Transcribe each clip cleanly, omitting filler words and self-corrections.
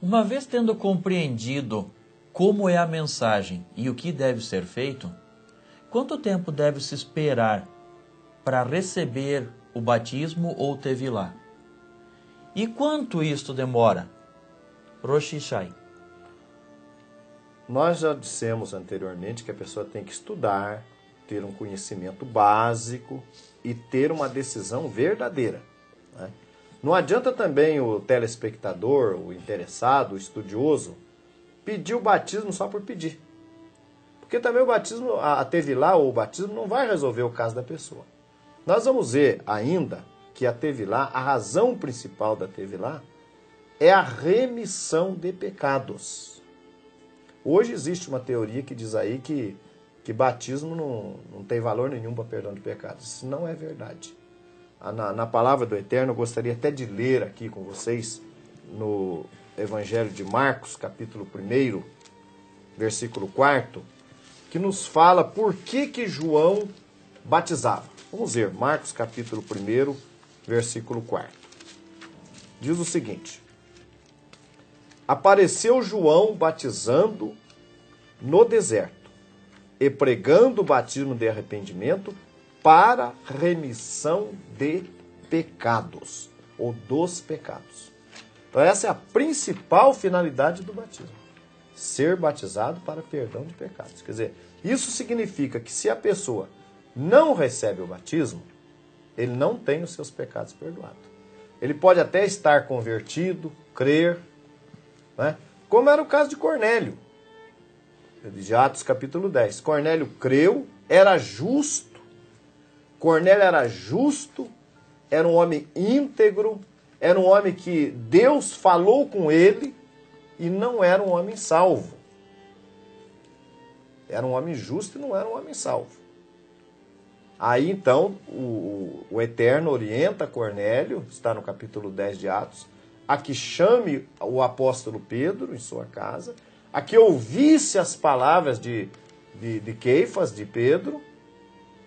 Uma vez tendo compreendido como é a mensagem e o que deve ser feito, quanto tempo deve-se esperar para receber o batismo ou tevilá? E quanto isto demora? Rosh Shai. Nós já dissemos anteriormente que a pessoa tem que estudar, ter um conhecimento básico e ter uma decisão verdadeira, né? Não adianta também o telespectador, o interessado, o estudioso, pedir o batismo só por pedir. Porque também o batismo, a tevilá ou o batismo não vai resolver o caso da pessoa. Nós vamos ver ainda que a tevilá, a razão principal da tevilá, é a remissão de pecados. Hoje existe uma teoria que diz aí que batismo não tem valor nenhum para perdão de pecados. Isso não é verdade. Na palavra do Eterno, eu gostaria até de ler aqui com vocês no Evangelho de Marcos, capítulo 1, versículo 4, que nos fala por que João batizava. Vamos ver, Marcos, capítulo 1, versículo 4. Diz o seguinte: apareceu João batizando no deserto e pregando o batismo de arrependimento para remissão de pecados, ou dos pecados. Então essa é a principal finalidade do batismo. Ser batizado para perdão de pecados. Quer dizer, isso significa que se a pessoa não recebe o batismo, ele não tem os seus pecados perdoados. Ele pode até estar convertido, crer, né? Como era o caso de Cornélio, de Atos capítulo 10. Cornélio creu, era justo. Cornélio era justo, era um homem íntegro, era um homem que Deus falou com ele e não era um homem salvo. Era um homem justo e não era um homem salvo. Aí então o Eterno orienta Cornélio, está no capítulo 10 de Atos, a que chame o apóstolo Pedro em sua casa, a que ouvisse as palavras de Queifas, de Pedro,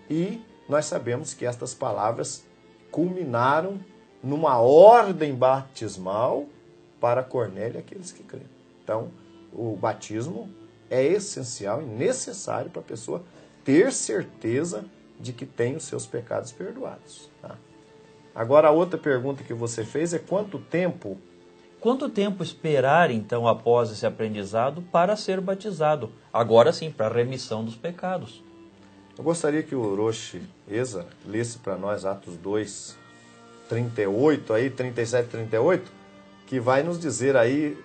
e nós sabemos que estas palavras culminaram numa ordem batismal para Cornélio e aqueles que creem. Então, o batismo é essencial e necessário para a pessoa ter certeza de que tem os seus pecados perdoados. Tá? Agora, a outra pergunta que você fez é quanto tempo... Quanto tempo esperar, então, após esse aprendizado para ser batizado? Agora sim, para a remissão dos pecados. Eu gostaria que o Rosh Eza lesse para nós Atos 2, 38, aí, 37 e 38, que vai nos dizer aí...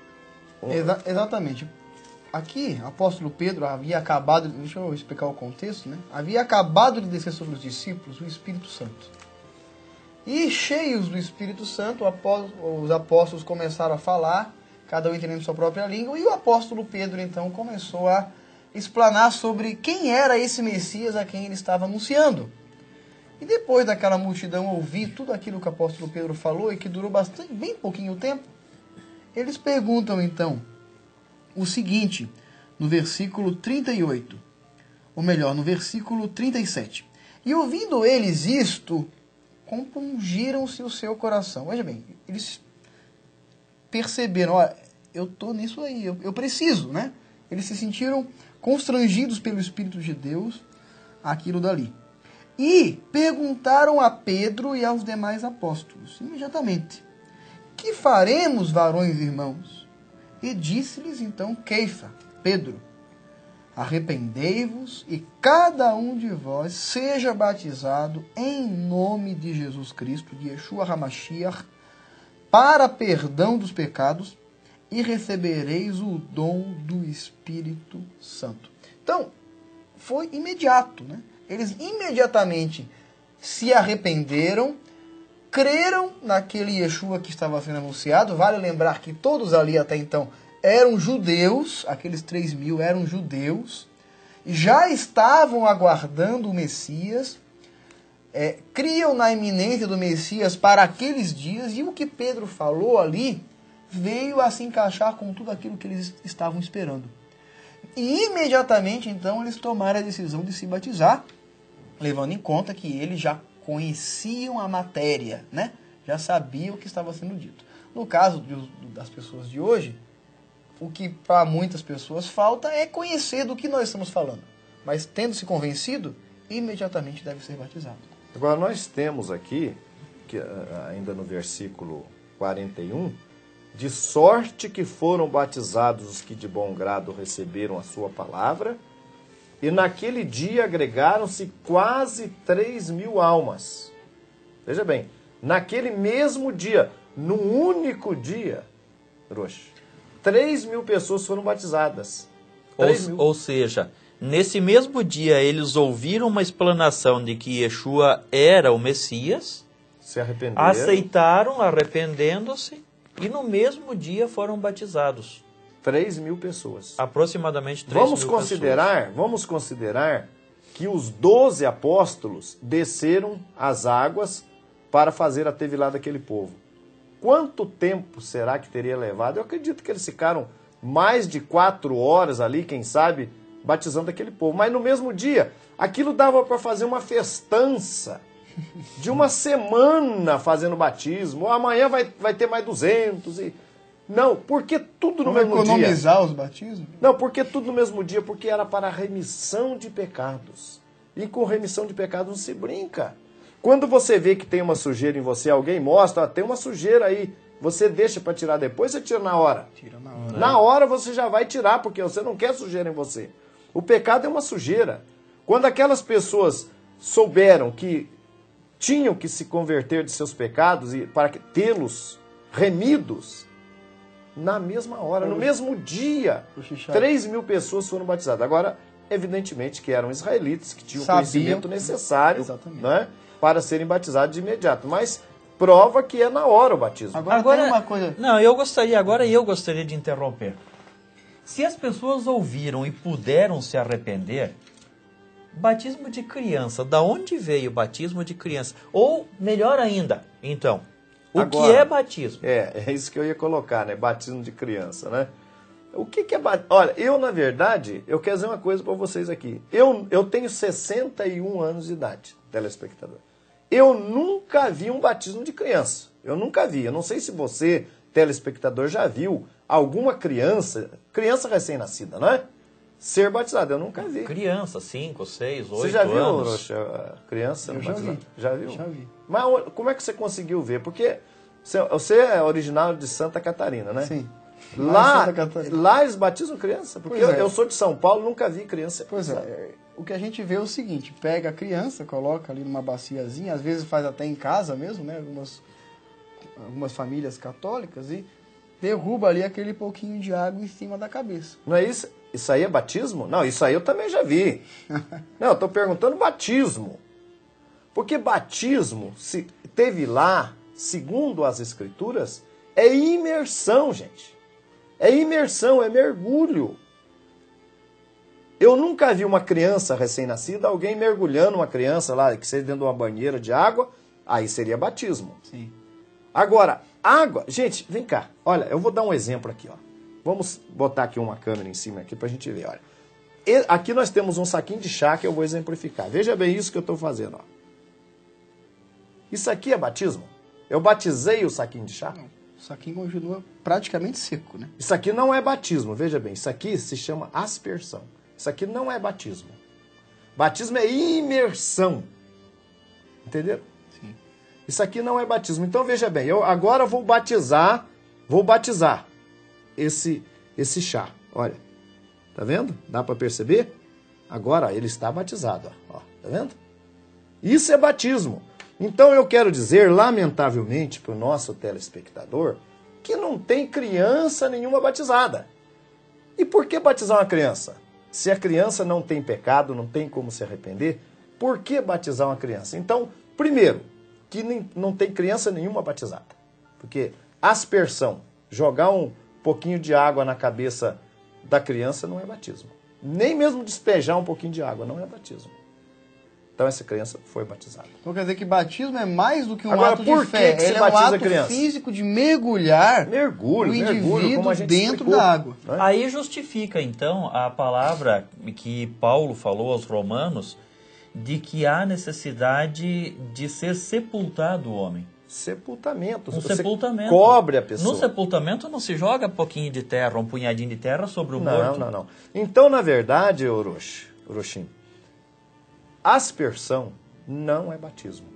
Exatamente. Aqui, o apóstolo Pedro havia acabado, deixa eu explicar o contexto, né? Havia acabado de descer sobre os discípulos o Espírito Santo. E cheios do Espírito Santo, os apóstolos começaram a falar, cada um entendendo sua própria língua, e o apóstolo Pedro então começou a explanar sobre quem era esse Messias a quem ele estava anunciando. E depois daquela multidão ouvir tudo aquilo que o apóstolo Pedro falou, e que durou bem pouquinho tempo, eles perguntam então o seguinte, no versículo 38, ou melhor, no versículo 37. E ouvindo eles isto, compungiram-se o seu coração. Veja bem, eles perceberam, ó, eu estou nisso aí, eu preciso, né? Eles se sentiram constrangidos pelo Espírito de Deus, aquilo dali. E perguntaram a Pedro e aos demais apóstolos, imediatamente, que faremos, varões e irmãos? E disse-lhes então Queifa, Pedro, arrependei-vos e cada um de vós seja batizado em nome de Jesus Cristo, de Yeshua HaMashiach, para perdão dos pecados, e recebereis o dom do Espírito Santo. Então, foi imediato, né? Eles imediatamente se arrependeram, creram naquele Yeshua que estava sendo anunciado. Vale lembrar que todos ali até então eram judeus, aqueles 3.000 eram judeus, já estavam aguardando o Messias, criam na iminência do Messias para aqueles dias, e o que Pedro falou ali veio a se encaixar com tudo aquilo que eles estavam esperando. E imediatamente então eles tomaram a decisão de se batizar, levando em conta que eles já conheciam a matéria, né? Já sabiam o que estava sendo dito. No caso das pessoas de hoje, o que para muitas pessoas falta é conhecer do que nós estamos falando. Mas tendo se convencido, imediatamente deve ser batizado. Agora nós temos aqui, que, ainda no versículo 41, de sorte que foram batizados os que de bom grado receberam a sua palavra, e naquele dia agregaram-se quase 3.000 almas. Veja bem, naquele mesmo dia, num único dia, 3.000 pessoas foram batizadas. Ou seja, nesse mesmo dia eles ouviram uma explanação de que Yeshua era o Messias, se arrependeram, aceitaram, arrependendo-se, e no mesmo dia foram batizados. 3.000 pessoas. Aproximadamente 3.000 pessoas. Vamos considerar que os 12 apóstolos desceram as águas para fazer a tevilá daquele povo. Quanto tempo será que teria levado? Eu acredito que eles ficaram mais de 4 horas ali, quem sabe, batizando aquele povo. Mas no mesmo dia, aquilo dava para fazer uma festança de uma semana fazendo batismo. Amanhã vai ter mais 200 e... Não, porque tudo no mesmo dia. Economizar os batismos? Não, porque tudo no mesmo dia, porque era para a remissão de pecados. E com remissão de pecados não se brinca. Quando você vê que tem uma sujeira em você, alguém mostra, tem uma sujeira aí, você deixa para tirar depois, você tira na hora. Tira na hora. Na hora você já vai tirar, porque você não quer sujeira em você. O pecado é uma sujeira. Quando aquelas pessoas souberam que tinham que se converter de seus pecados e para tê-los remidos, na mesma hora, no mesmo dia, 3.000 pessoas foram batizadas. Agora, evidentemente que eram israelitas, que tinham o conhecimento necessário, né, para serem batizados de imediato. Mas prova que é na hora o batismo. Agora tem uma coisa... Não, eu gostaria de interromper. Se as pessoas ouviram e puderam se arrepender, batismo de criança, da onde veio o batismo de criança? Ou, melhor ainda, então... Agora, que é batismo? É isso que eu ia colocar, né? Batismo de criança, né? O que é batismo? Olha, eu, na verdade, eu quero dizer uma coisa para vocês aqui. Eu tenho 61 anos de idade, telespectador. Eu nunca vi um batismo de criança. Eu nunca vi. Eu não sei se você, telespectador, já viu alguma criança recém-nascida, não é? Ser batizada. Eu nunca vi. Criança, 5, 6, 8 anos. Você já viu, Rocha, criança batizada? Já viu? Já vi. Mas como é que você conseguiu ver? Porque você é original de Santa Catarina, né? Sim. Lá eles batizam criança? Porque eu sou de São Paulo, nunca vi criança. Pois é. O que a gente vê é o seguinte, pega a criança, coloca ali numa baciazinha, às vezes faz até em casa mesmo, né? Algumas famílias católicas, e derruba ali aquele pouquinho de água em cima da cabeça. Não é isso? Isso aí é batismo? Não, isso aí eu também já vi. Não, eu estou perguntando batismo. Porque batismo, se teve lá, segundo as escrituras, é imersão, gente. É imersão, é mergulho. Eu nunca vi uma criança recém-nascida, alguém mergulhando uma criança lá, que seja dentro de uma banheira de água, aí seria batismo. Sim. Agora, água... Gente, vem cá. Olha, eu vou dar um exemplo aqui, ó. Vamos botar aqui uma câmera em cima aqui pra gente ver, olha. Aqui nós temos um saquinho de chá que eu vou exemplificar. Veja bem isso que eu estou fazendo, ó. Isso aqui é batismo? Eu batizei o saquinho de chá? Não, o saquinho continua praticamente seco, né? Isso aqui não é batismo, veja bem. Isso aqui se chama aspersão. Isso aqui não é batismo. Batismo é imersão. Entenderam? Sim. Isso aqui não é batismo. Então veja bem, eu agora vou batizar esse chá. Olha, tá vendo? Dá para perceber? Agora ele está batizado, ó. Tá vendo? Isso é batismo. Então eu quero dizer, lamentavelmente, para o nosso telespectador, que não tem criança nenhuma batizada. E por que batizar uma criança? Se a criança não tem pecado, não tem como se arrepender, por que batizar uma criança? Então, primeiro, que não tem criança nenhuma batizada. Porque aspersão, jogar um pouquinho de água na cabeça da criança não é batismo. Nem mesmo despejar um pouquinho de água não é batismo. Então essa criança foi batizada. Então quer dizer que batismo é mais do que um Agora, ato de fé. Que ele é um ato físico de mergulhar o indivíduo como a gente dentro explicou, da água. Né? Aí justifica, então, a palavra que Paulo falou aos Romanos, de que há necessidade de ser sepultado o homem. Sepultamento. Um Você sepultamento. cobre a pessoa. No sepultamento não se joga um pouquinho de terra, um punhadinho de terra sobre o Não, morto. não. Então, na verdade, Orochim, aspersão não é batismo.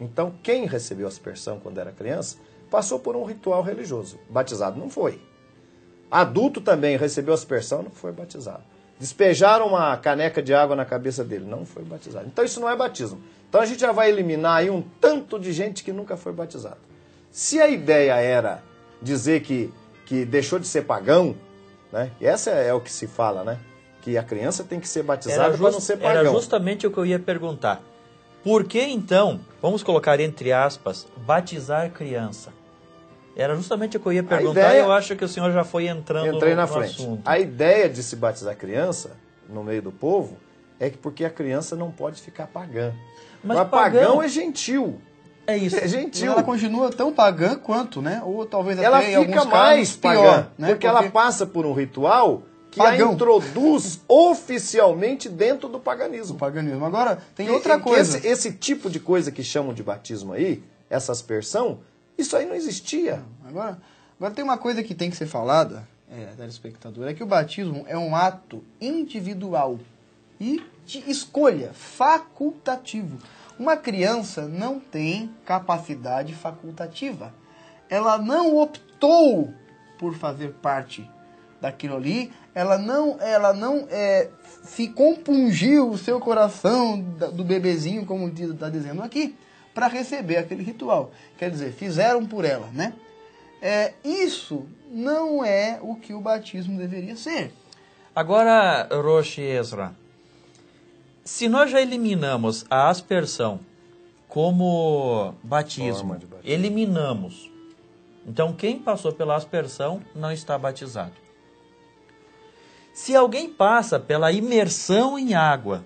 Então, quem recebeu aspersão quando era criança, passou por um ritual religioso. Batizado não foi. Adulto também recebeu aspersão, não foi batizado. Despejaram uma caneca de água na cabeça dele, não foi batizado. Então, isso não é batismo. Então, a gente já vai eliminar aí um tanto de gente que nunca foi batizado. Se a ideia era dizer que deixou de ser pagão, né? E essa é o que se fala, né? Que a criança tem que ser batizada para não ser pagão. Era justamente o que eu ia perguntar. Por que então, vamos colocar entre aspas, batizar criança? Era justamente o que eu ia perguntar e eu acho que o senhor já foi entrando no frente. assunto. A ideia de se batizar criança no meio do povo é que porque a criança não pode ficar pagã. Mas pagão é gentil. É isso. É gentil. Ela continua tão pagã quanto, né? Ou talvez ela até em alguns fica mais casos pagã, pior, né? porque ela passa por um ritual que pagão. a introduz oficialmente dentro do O paganismo. paganismo. Agora, tem outra coisa. Esse tipo de coisa que chamam de batismo aí, essa aspersão, isso aí não existia. Agora tem uma coisa que tem que ser falada, telespectador, é que o batismo é um ato individual e de escolha, facultativo. Uma criança não tem capacidade facultativa. Ela não optou por fazer parte daquilo ali, ela não se compungiu o seu coração do bebezinho, como está dizendo aqui, para receber aquele ritual. Quer dizer, fizeram por ela, né? Isso não é o que o batismo deveria ser. Agora, Rosh e Ezra, se nós já eliminamos a aspersão como batismo, eliminamos. Então, quem passou pela aspersão não está batizado. Se alguém passa pela imersão em água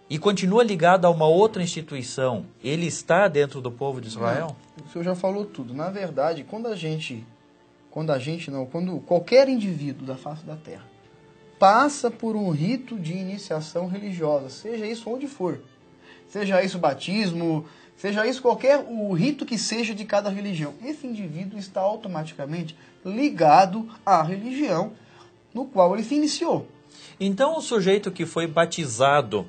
e continua ligado a uma outra instituição, ele está dentro do povo de Israel? O senhor já falou tudo. Na verdade, quando qualquer indivíduo da face da terra passa por um rito de iniciação religiosa, seja isso onde for, seja isso batismo, seja isso o rito que seja de cada religião, esse indivíduo está automaticamente ligado à religião no qual ele se iniciou. Então o sujeito que foi batizado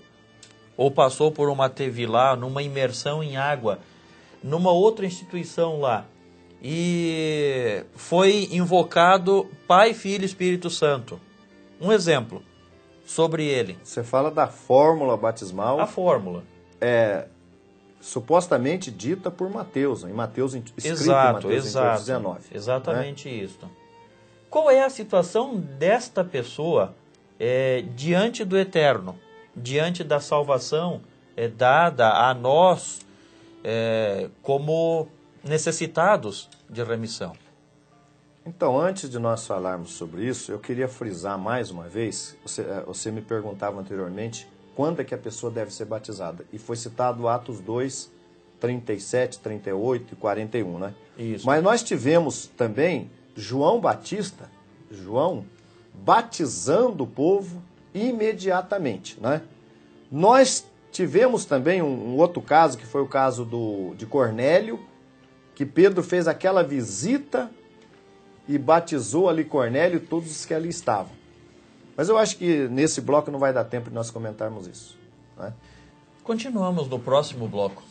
ou passou por uma tevilá, numa imersão em água, numa outra instituição lá, e foi invocado Pai, Filho e Espírito Santo. Um exemplo sobre ele. Você fala da fórmula batismal. A fórmula. Supostamente dita por Mateus, em Mateus escrito Exato, em Mateus 19. Exatamente isso. Qual é a situação desta pessoa diante do Eterno, diante da salvação dada a nós como necessitados de remissão? Então, antes de nós falarmos sobre isso, eu queria frisar mais uma vez, você me perguntava anteriormente, quando é que a pessoa deve ser batizada? E foi citado Atos 2, 37, 38 e 41, né? Isso. Mas nós tivemos também João Batista, batizando o povo imediatamente, né? Nós tivemos também um outro caso, que foi o caso de Cornélio, que Pedro fez aquela visita e batizou ali Cornélio e todos os que ali estavam. Mas eu acho que nesse bloco não vai dar tempo de nós comentarmos isso, né? Continuamos no próximo bloco.